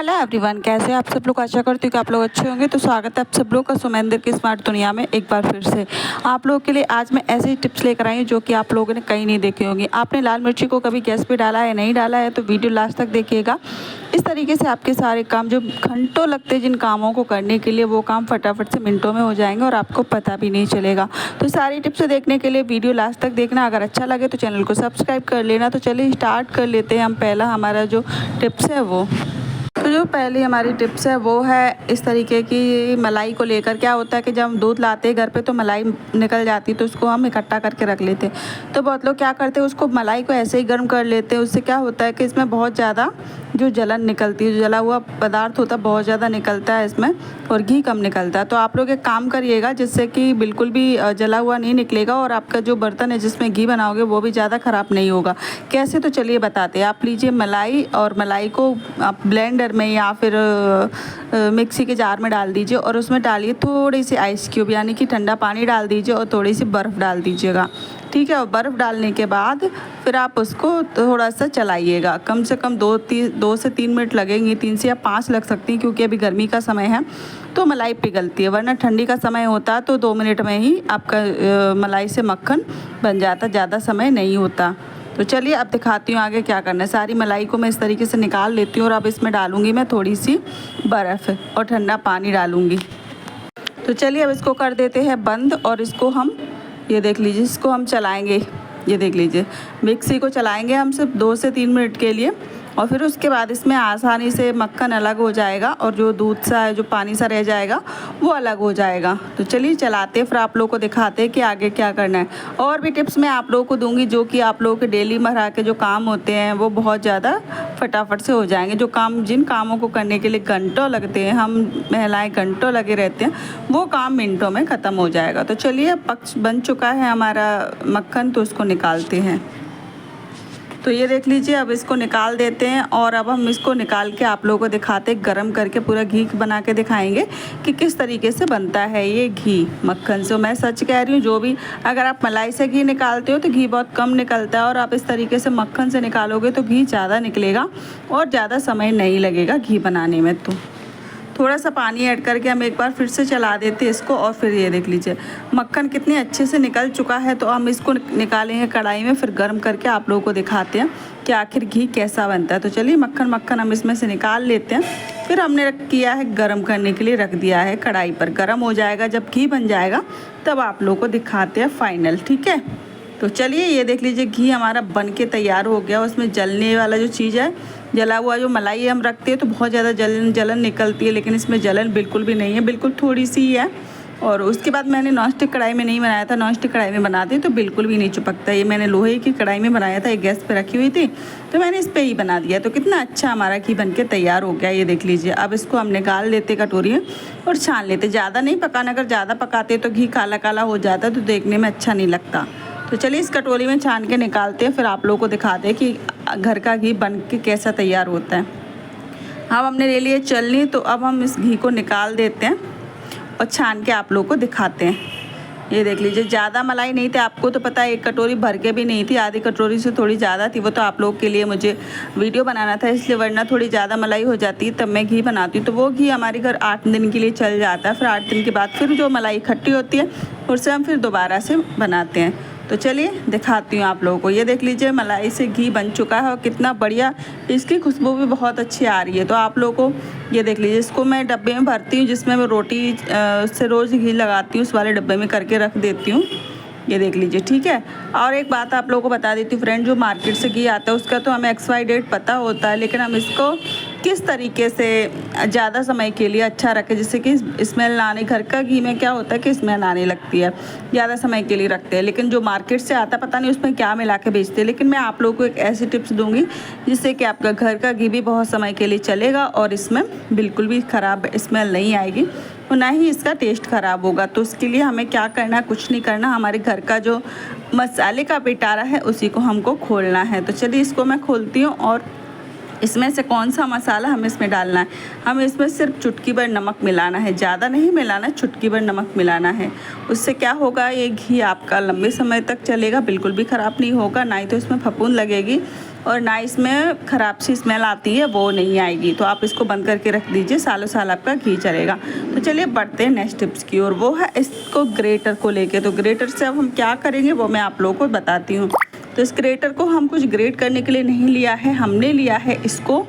Hello everyone, कैसे आप सब लोग। आशा करती हूँ कि आप लोग अच्छे होंगे। तो स्वागत है आप सब लोग का सुमेंद्र की स्मार्ट दुनिया में एक बार फिर से। आप लोगों के लिए आज मैं ऐसे ही टिप्स लेकर आई हूँ जो कि आप लोगों ने कहीं नहीं देखे होंगे। आपने लाल मिर्ची को कभी गैस पे डाला है, नहीं डाला है, तो वीडियो लास्ट तक देखिएगा। इस तरीके से आपके सारे काम जो घंटों लगते हैं जिन कामों को करने के लिए, वो काम फटाफट से मिनटों में हो जाएंगे और आपको पता भी नहीं चलेगा। तो सारी टिप्स देखने के लिए वीडियो लास्ट तक देखना। अगर अच्छा लगे तो चैनल को सब्सक्राइब कर लेना। तो चलिए स्टार्ट कर लेते हैं हम। पहला हमारा जो टिप्स है वो, तो जो पहली हमारी टिप्स है वो है इस तरीके की मलाई को लेकर। क्या होता है कि जब हम दूध लाते हैं घर पे तो मलाई निकल जाती है, तो उसको हम इकट्ठा करके रख लेते हैं। तो बहुत लोग क्या करते हैं, उसको मलाई को ऐसे ही गर्म कर लेते हैं। उससे क्या होता है कि इसमें बहुत ज़्यादा जो जलन निकलती है, जो जला हुआ पदार्थ होता है बहुत ज़्यादा निकलता है इसमें, और घी कम निकलता है। तो आप लोग एक काम करिएगा जिससे कि बिल्कुल भी जला हुआ नहीं निकलेगा और आपका जो बर्तन है जिसमें घी बनाओगे वो भी ज़्यादा ख़राब नहीं होगा। कैसे, तो चलिए बताते हैं। आप लीजिए मलाई, और मलाई को आप ब्लेंडर में या फिर मिक्सी के जार में डाल दीजिए, और उसमें डालिए थोड़ी सी आइस क्यूब यानी कि ठंडा पानी डाल दीजिए, और थोड़ी सी बर्फ़ डाल दीजिएगा। ठीक है, और बर्फ़ डालने के बाद फिर आप उसको थोड़ा सा चलाइएगा। कम से कम 2 से 3 मिनट लगेंगे, 3 से या 5 लग सकती हैं, क्योंकि अभी गर्मी का समय है तो मलाई पिघलती है। वरना ठंडी का समय होता तो 2 मिनट में ही आपका मलाई से मक्खन बन जाता, ज़्यादा समय नहीं होता। तो चलिए अब दिखाती हूँ आगे क्या करना है। सारी मलाई को मैं इस तरीके से निकाल लेती हूँ, और अब इसमें डालूँगी मैं थोड़ी सी बर्फ़ और ठंडा पानी डालूँगी। तो चलिए अब इसको कर देते हैं बंद, और इसको हम, ये देख लीजिए, इसको हम चलाएंगे। ये देख लीजिए, मिक्सी को चलाएंगे हम सिर्फ 2 से 3 मिनट के लिए, और फिर उसके बाद इसमें आसानी से मक्खन अलग हो जाएगा, और जो दूध सा है, जो पानी सा रह जाएगा, वो अलग हो जाएगा। तो चलिए चलाते, फिर आप लोगों को दिखाते हैं कि आगे क्या करना है। और भी टिप्स मैं आप लोगों को दूंगी जो कि आप लोगों के डेली मर्रा के जो काम होते हैं वो बहुत ज़्यादा फटाफट से हो जाएंगे। जो काम, जिन कामों को करने के लिए घंटों लगते हैं, हम महिलाएँ घंटों लगे रहते हैं, वो काम मिनटों में ख़त्म हो जाएगा। तो चलिए पक्ष बन चुका है हमारा मक्खन, तो उसको निकालते हैं। तो ये देख लीजिए, अब इसको निकाल देते हैं, और अब हम इसको निकाल के आप लोगों को दिखाते हैं, गरम करके पूरा घी बना के दिखाएंगे कि किस तरीके से बनता है ये घी मक्खन से। मैं सच कह रही हूँ, जो भी, अगर आप मलाई से घी निकालते हो तो घी बहुत कम निकलता है, और आप इस तरीके से मक्खन से निकालोगे तो घी ज़्यादा निकलेगा और ज़्यादा समय नहीं लगेगा घी बनाने में। तो थोड़ा सा पानी ऐड करके हम एक बार फिर से चला देते हैं इसको, और फिर ये देख लीजिए मक्खन कितने अच्छे से निकल चुका है। तो हम इसको निकालेंगे कढ़ाई में, फिर गर्म करके आप लोगों को दिखाते हैं कि आखिर घी कैसा बनता है। तो चलिए मक्खन हम इसमें से निकाल लेते हैं। फिर हमने किया है गर्म करने के लिए, रख दिया है कढ़ाई पर। गर्म हो जाएगा, जब घी बन जाएगा तब आप लोगों को दिखाते हैं फाइनल। ठीक है, तो चलिए ये देख लीजिए घी हमारा बन के तैयार हो गया। उसमें जलने वाला जो चीज़ है, जला हुआ जो मलाई हम रखते हैं तो बहुत ज़्यादा जलन निकलती है, लेकिन इसमें जलन बिल्कुल भी नहीं है, बिल्कुल थोड़ी सी ही है। और उसके बाद मैंने नॉनस्टिक कढ़ाई में नहीं बनाया था, नॉनस्टिक कढ़ाई में बनाते तो बिल्कुल भी नहीं चिपकता। ये मैंने लोहे की कढ़ाई में बनाया था, एक गैस पे रखी हुई थी, तो मैंने इस पर ही बना दिया। तो कितना अच्छा हमारा घी बन के तैयार हो गया, ये देख लीजिए। अब इसको हम निकाल लेते कटोरी में और छान लेते। ज़्यादा नहीं पकाना, अगर ज़्यादा पकाते तो घी काला काला हो जाता, तो देखने में अच्छा नहीं लगता। तो चलिए इस कटोरी में छान के निकालते हैं, फिर आप लोगों को दिखाते हैं कि घर का घी बन के कैसा तैयार होता है। अब हमने ले लिए चलनी, तो अब हम इस घी को निकाल देते हैं और छान के आप लोगों को दिखाते हैं। ये देख लीजिए, ज़्यादा मलाई नहीं थी, आपको तो पता है, एक कटोरी भर के भी नहीं थी, आधी कटोरी से थोड़ी ज़्यादा थी। वो तो आप लोगों के लिए मुझे वीडियो बनाना था इसलिए, वरना थोड़ी ज़्यादा मलाई हो जाती तब मैं घी बनाती हूँ। तो वो घी हमारे घर 8 दिन के लिए चल जाता है। फिर 8 दिन के बाद फिर जो मलाई इकट्ठी होती है उससे हम फिर दोबारा से बनाते हैं। तो चलिए दिखाती हूँ आप लोगों को। ये देख लीजिए मलाई से घी बन चुका है, और कितना बढ़िया इसकी खुशबू भी बहुत अच्छी आ रही है। तो आप लोगों को ये देख लीजिए, इसको मैं डब्बे में भरती हूँ, जिसमें मैं रोटी से रोज़ घी लगाती हूँ, उस वाले डब्बे में करके रख देती हूँ। ये देख लीजिए, ठीक है। और एक बात आप लोगों को बता देती हूँ फ्रेंड, जो मार्केट से घी आता है उसका तो हमें एक्सपायरी डेट पता होता है, लेकिन हम इसको किस तरीके से ज़्यादा समय के लिए अच्छा रखें, जिससे कि स्मेल ना आने। घर का घी में क्या होता है कि स्मेल आने लगती है, ज़्यादा समय के लिए रखते हैं, लेकिन जो मार्केट से आता पता नहीं उसमें क्या मिला के बेचते हैं। लेकिन मैं आप लोगों को एक ऐसी टिप्स दूंगी जिससे कि आपका घर का घी भी बहुत समय के लिए चलेगा, और इसमें बिल्कुल भी ख़राब स्मेल नहीं आएगी, और ना ही इसका टेस्ट ख़राब होगा। तो उसके लिए हमें क्या करना, कुछ नहीं करना, हमारे घर का जो मसाले का पिटारा है उसी को हमको खोलना है। तो चलिए इसको मैं खोलती हूँ, और इसमें से कौन सा मसाला हमें इसमें डालना है। हमें इसमें सिर्फ चुटकी भर नमक मिलाना है, ज़्यादा नहीं मिलाना, चुटकी भर नमक मिलाना है। उससे क्या होगा, ये घी आपका लंबे समय तक चलेगा, बिल्कुल भी ख़राब नहीं होगा, ना ही तो इसमें फफूंद लगेगी, और ना इसमें ख़राब सी स्मेल आती है, वो नहीं आएगी। तो आप इसको बंद करके रख दीजिए, सालों साल आपका घी चलेगा। तो चलिए बढ़ते हैं नेक्स्ट टिप्स की ओर, वो है इसको ग्रेटर को लेके। तो ग्रेटर से अब हम क्या करेंगे वो मैं आप लोगों को बताती हूँ। तो इस ग्रेटर को हम कुछ ग्रेट करने के लिए नहीं लिया है, हमने लिया है इसको,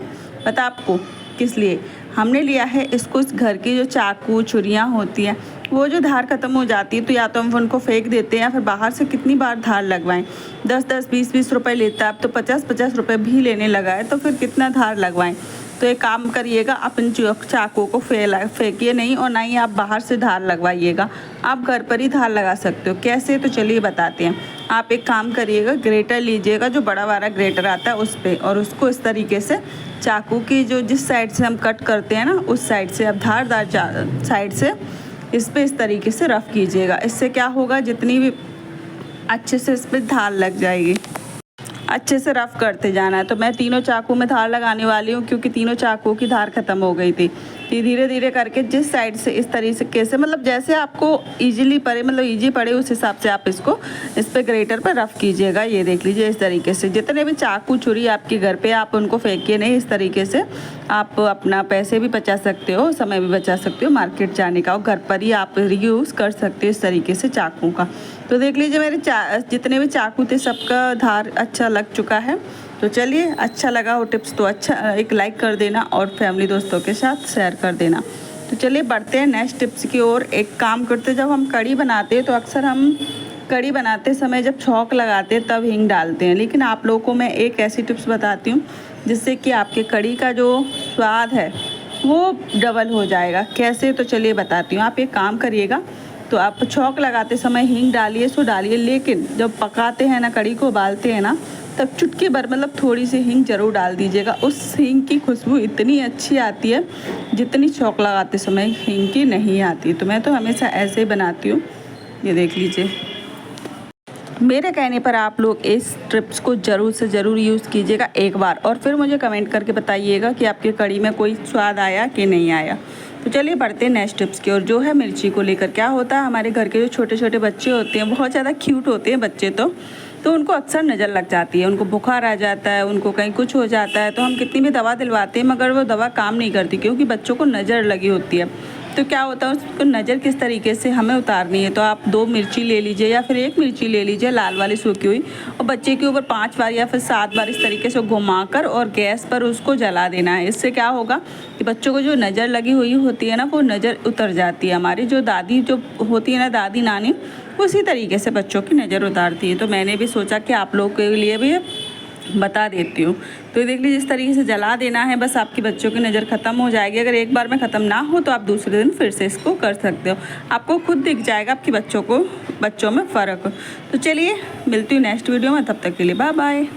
पता आपको किस लिए हमने लिया है इसको? इस घर की जो चाकू छुरियाँ होती हैं, वो जो धार ख़त्म हो जाती है तो या तो हम उनको फेंक देते हैं, फिर बाहर से कितनी बार धार लगवाएं। 10-10, 20-20 रुपये लेता है, अब तो 50-50 रुपये भी लेने लगा है, तो फिर कितना धार लगवाएं। तो एक काम करिएगा, आप इन चाकू को फेंकिए नहीं और ना ही आप बाहर से धार लगवाइएगा, आप घर पर ही धार लगा सकते हो। कैसे? तो चलिए बताते हैं। आप एक काम करिएगा, ग्रेटर लीजिएगा, जो बड़ा वाला ग्रेटर आता है उस पर, और उसको इस तरीके से चाकू की जो जिस साइड से हम कट करते हैं ना, उस साइड से, अब धारदार साइड से इस पर इस तरीके से रफ़ कीजिएगा। इससे क्या होगा, जितनी भी अच्छे से इस पर धार लग जाएगी। अच्छे से रफ़ करते जाना है। तो मैं तीनों चाकू में धार लगाने वाली हूँ, क्योंकि तीनों चाकू की धार ख़त्म हो गई थी। धीरे धीरे करके जिस साइड से इस तरीके से, मतलब जैसे आपको इजीली पड़े, मतलब इजी पड़े उस हिसाब से आप इसको इस पे ग्रेटर पर रफ़ कीजिएगा। ये देख लीजिए इस तरीके से। जितने भी चाकू छुरी आपके घर पे, आप उनको फेंकिए नहीं। इस तरीके से आप अपना पैसे भी बचा सकते हो, समय भी बचा सकते हो मार्केट जाने का, और घर पर ही आप यूज़ कर सकते हो इस तरीके से चाकू का। तो देख लीजिए मेरे जितने भी चाकू थे सबका धार अच्छा लग चुका है। तो चलिए, अच्छा लगा हो टिप्स तो अच्छा एक लाइक कर देना और फैमिली दोस्तों के साथ शेयर कर देना। तो चलिए बढ़ते हैं नेक्स्ट टिप्स की ओर। एक काम करते, जब हम कढ़ी बनाते हैं तो अक्सर हम कढ़ी बनाते समय जब छौंक लगाते हैं तब हींग डालते हैं, लेकिन आप लोगों को मैं एक ऐसी टिप्स बताती हूँ जिससे कि आपके कढ़ी का जो स्वाद है वो डबल हो जाएगा। कैसे? तो चलिए बताती हूँ। आप एक काम करिएगा, तो आप छौंक लगाते समय हींग डालिए, सो डालिए, लेकिन जब पकाते हैं ना, कढ़ी को उबालते हैं ना, तब चुटकी भर, मतलब थोड़ी सी हींग ज़रूर डाल दीजिएगा। उस हींग की खुशबू इतनी अच्छी आती है जितनी छौंक लगाते समय हींग की नहीं आती। तो मैं तो हमेशा ऐसे ही बनाती हूँ। ये देख लीजिए। मेरे कहने पर आप लोग इस टिप्स को ज़रूर से ज़रूर यूज़ कीजिएगा एक बार, और फिर मुझे कमेंट करके बताइएगा कि आपकी कढ़ी में कोई स्वाद आया कि नहीं आया। तो चलिए बढ़ते हैं नेक्स्ट टिप्स की ओर, जो है मिर्ची को लेकर। क्या होता है, हमारे घर के जो छोटे छोटे बच्चे होते हैं, बहुत ज़्यादा क्यूट होते हैं बच्चे, तो उनको अक्सर नज़र लग जाती है, उनको बुखार आ जाता है, उनको कहीं कुछ हो जाता है, तो हम कितनी भी दवा दिलवाते हैं मगर वो दवा काम नहीं करती, क्योंकि बच्चों को नज़र लगी होती है। तो क्या होता है, उसको नज़र किस तरीके से हमें उतारनी है। तो आप 2 मिर्ची ले लीजिए या फिर 1 मिर्ची ले लीजिए, लाल वाली सूखी हुई, और बच्चे के ऊपर 5 बार या फिर 7 बार इस तरीके से घुमाकर और गैस पर उसको जला देना है। इससे क्या होगा कि बच्चों को जो नज़र लगी हुई होती है ना, वो नज़र उतर जाती है। हमारी जो दादी जो होती है ना, दादी नानी, उसी तरीके से बच्चों की नज़र उतारती है। तो मैंने भी सोचा कि आप लोगों के लिए भी बता देती हूँ। तो देख लीजिए, इस तरीके से जला देना है, बस आपकी बच्चों की नज़र ख़त्म हो जाएगी। अगर एक बार में ख़त्म ना हो तो आप दूसरे दिन फिर से इसको कर सकते हो, आपको खुद दिख जाएगा आपकी बच्चों में फ़र्क। तो चलिए मिलती हूँ नेक्स्ट वीडियो में, तब तक के लिए बाय बाय।